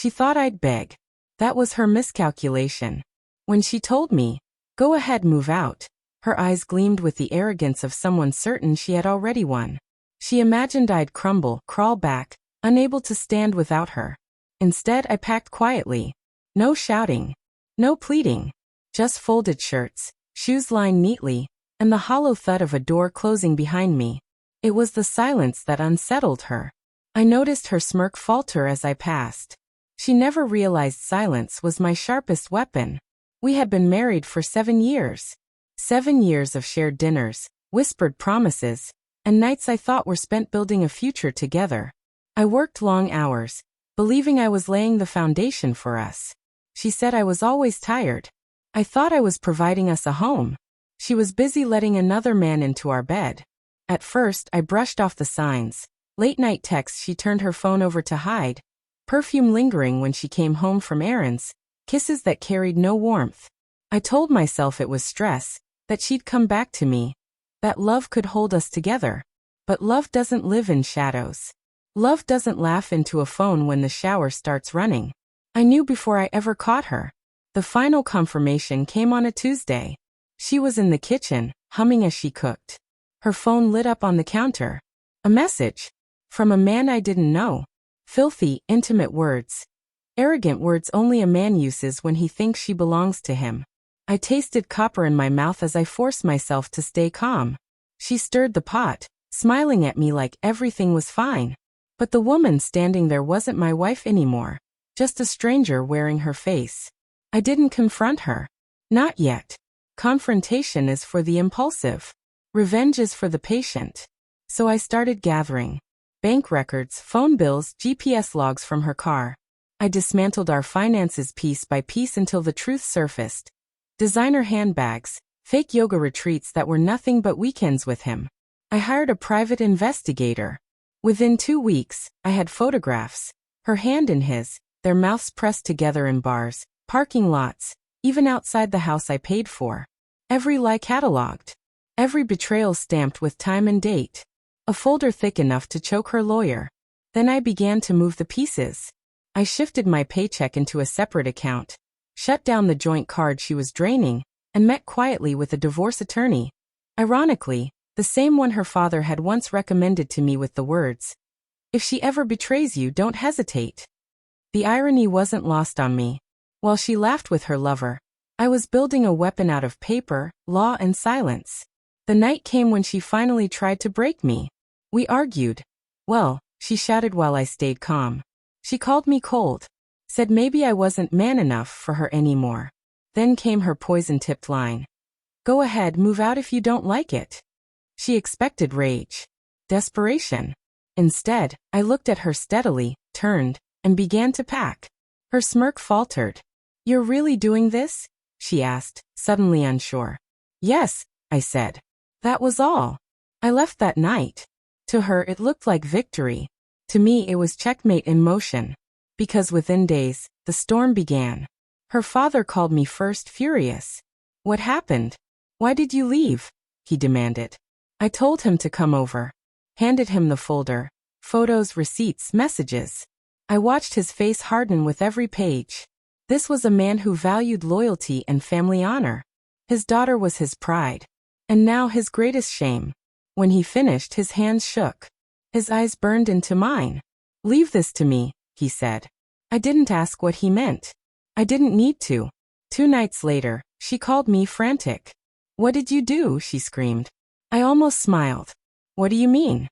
She thought I'd beg. That was her miscalculation. When she told me, "Go ahead, move out," her eyes gleamed with the arrogance of someone certain she had already won. She imagined I'd crumble, crawl back, unable to stand without her. Instead, I packed quietly. No shouting. No pleading. Just folded shirts, shoes lined neatly, and the hollow thud of a door closing behind me. It was the silence that unsettled her. I noticed her smirk falter as I passed. She never realized silence was my sharpest weapon. We had been married for 7 years. 7 years of shared dinners, whispered promises, and nights I thought were spent building a future together. I worked long hours, believing I was laying the foundation for us. She said I was always tired. I thought I was providing us a home. She was busy letting another man into our bed. At first, I brushed off the signs. Late-night texts she turned her phone over to hide. Perfume lingering when she came home from errands. Kisses that carried no warmth. I told myself it was stress, that she'd come back to me, that love could hold us together. But love doesn't live in shadows. Love doesn't laugh into a phone when the shower starts running. I knew before I ever caught her. The final confirmation came on a Tuesday. She was in the kitchen, humming as she cooked. Her phone lit up on the counter. A message. From a man I didn't know. Filthy, intimate words. Arrogant words only a man uses when he thinks she belongs to him. I tasted copper in my mouth as I forced myself to stay calm. She stirred the pot, smiling at me like everything was fine. But the woman standing there wasn't my wife anymore. Just a stranger wearing her face. I didn't confront her. Not yet. Confrontation is for the impulsive. Revenge is for the patient. So I started gathering. Bank records, phone bills, GPS logs from her car. I dismantled our finances piece by piece until the truth surfaced. Designer handbags, fake yoga retreats that were nothing but weekends with him. I hired a private investigator. Within 2 weeks, I had photographs. Her hand in his, their mouths pressed together in bars, parking lots, even outside the house I paid for. Every lie cataloged. Every betrayal stamped with time and date. A folder thick enough to choke her lawyer. Then I began to move the pieces. I shifted my paycheck into a separate account, shut down the joint card she was draining, and met quietly with a divorce attorney. Ironically, the same one her father had once recommended to me with the words, "If she ever betrays you, don't hesitate." The irony wasn't lost on me. While she laughed with her lover, I was building a weapon out of paper, law, and silence. The night came when she finally tried to break me. We argued. Well, she shouted while I stayed calm. She called me cold. Said maybe I wasn't man enough for her anymore. Then came her poison-tipped line. "Go ahead, move out if you don't like it." She expected rage. Desperation. Instead, I looked at her steadily, turned, and began to pack. Her smirk faltered. "You're really doing this?" she asked, suddenly unsure. "Yes," I said. That was all. I left that night. To her it looked like victory. To me it was checkmate in motion. Because within days, the storm began. Her father called me first, furious. "What happened? Why did you leave?" he demanded. I told him to come over. Handed him the folder. Photos, receipts, messages. I watched his face harden with every page. This was a man who valued loyalty and family honor. His daughter was his pride. And now his greatest shame. When he finished, his hands shook. His eyes burned into mine. "Leave this to me," he said. I didn't ask what he meant. I didn't need to. 2 nights later, she called me frantic. "What did you do?" she screamed. I almost smiled. "What do you mean?"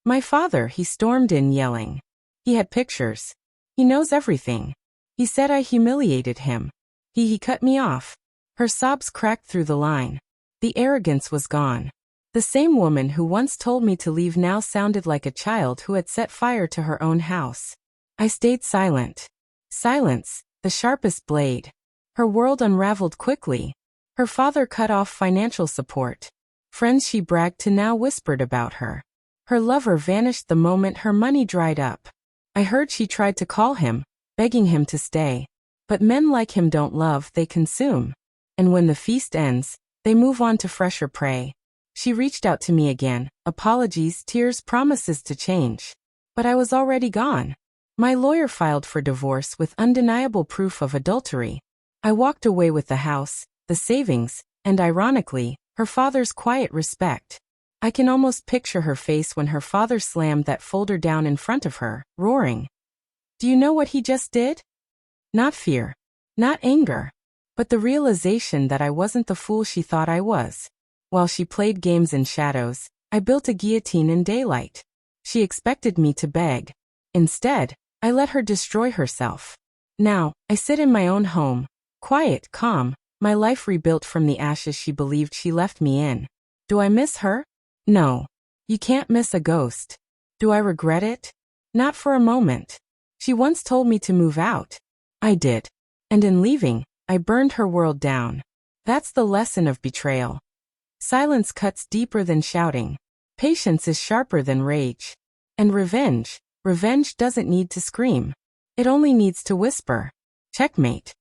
"My father," he stormed in, yelling. "He had pictures. He knows everything. He said I humiliated him. He cut me off." Her sobs cracked through the line. The arrogance was gone. The same woman who once told me to leave now sounded like a child who had set fire to her own house. I stayed silent. Silence, the sharpest blade. Her world unraveled quickly. Her father cut off financial support. Friends she bragged to now whispered about her. Her lover vanished the moment her money dried up. I heard she tried to call him, begging him to stay. But men like him don't love, they consume. And when the feast ends, they move on to fresher prey. She reached out to me again, apologies, tears, promises to change. But I was already gone. My lawyer filed for divorce with undeniable proof of adultery. I walked away with the house, the savings, and ironically, her father's quiet respect. I can almost picture her face when her father slammed that folder down in front of her, roaring. Do you know what he just did? Not fear. Not anger. But the realization that I wasn't the fool she thought I was. While she played games in shadows, I built a guillotine in daylight. She expected me to beg. Instead, I let her destroy herself. Now, I sit in my own home, quiet, calm, my life rebuilt from the ashes she believed she left me in. Do I miss her? No. You can't miss a ghost. Do I regret it? Not for a moment. She once told me to move out. I did. And in leaving, I burned her world down. That's the lesson of betrayal. Silence cuts deeper than shouting. Patience is sharper than rage. And revenge doesn't need to scream. It only needs to whisper. Checkmate.